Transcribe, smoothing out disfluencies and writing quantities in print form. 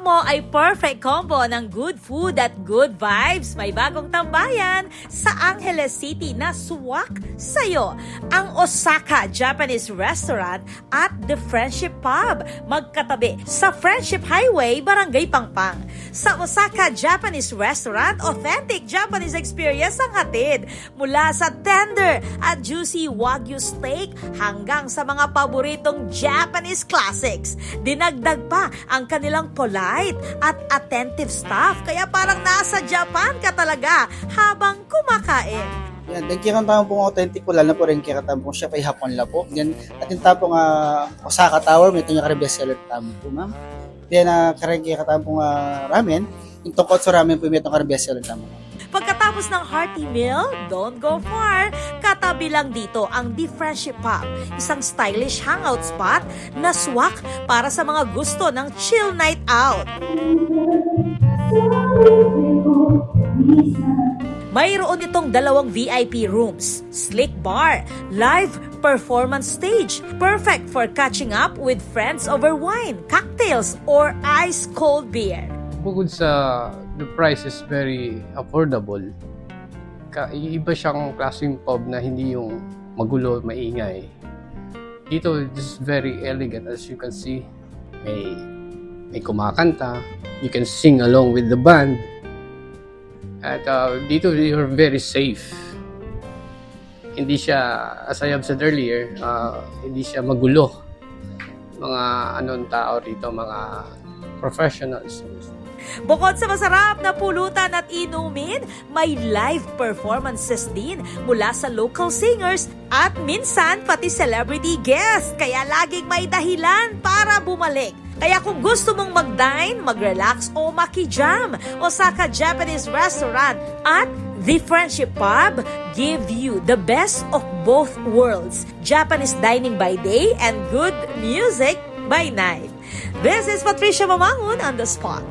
hanap mo ay perfect combo ng good food at good vibes, may bagong tambayan sa Angeles City na swak sa'yo. Ang Osaka Japanese Restaurant at The Friendship Pub, magkatabi sa Friendship Highway, Barangay Pangpang. Sa Osaka Japanese Restaurant, authentic Japanese experience ang hatid. Mula sa tender at juicy Wagyu steak hanggang sa mga paboritong Japanese classics. Dinagdag pa ang kanilang polite at attentive staff, kaya parang nasa Japan ka talaga habang kumakain. Yan, dan kiranta po authentic po, lalo po rin kiranta po siya kay Hapon la po. Yan, atin tapong Osaka Tower, may ito yung best seller tamo po, ma'am. Yan, karang kiranta po ramen, yung tungkol sa ramen po, may itong best seller tamo. Pagkatapos ng hearty meal, don't go far. Katabi lang dito ang The Friendship Pub, isang stylish hangout spot na swak para sa mga gusto ng chill night out. Mayroon itong 2 VIP rooms, slick bar, live performance stage, perfect for catching up with friends over wine, cocktails, or ice-cold beer. Bukod sa the price is very affordable, iba siyang klaseng pub na hindi yung magulo, maingay. Dito, just very elegant, as you can see. May kumakanta, you can sing along with the band. At dito, you're very safe. Hindi siya, as I have said earlier, hindi siya magulo. Mga anong tao rito, mga professionals. Bukod sa masarap na pulutan at inumin, may live performances din mula sa local singers at minsan pati celebrity guests. Kaya laging may dahilan para bumalik. Kaya kung gusto mong mag-dine, mag-relax o makijam, Osaka Japanese Restaurant at The Friendship Pub give you the best of both worlds. Japanese dining by day and good music by night. This is Patricia Mamangon on the spot.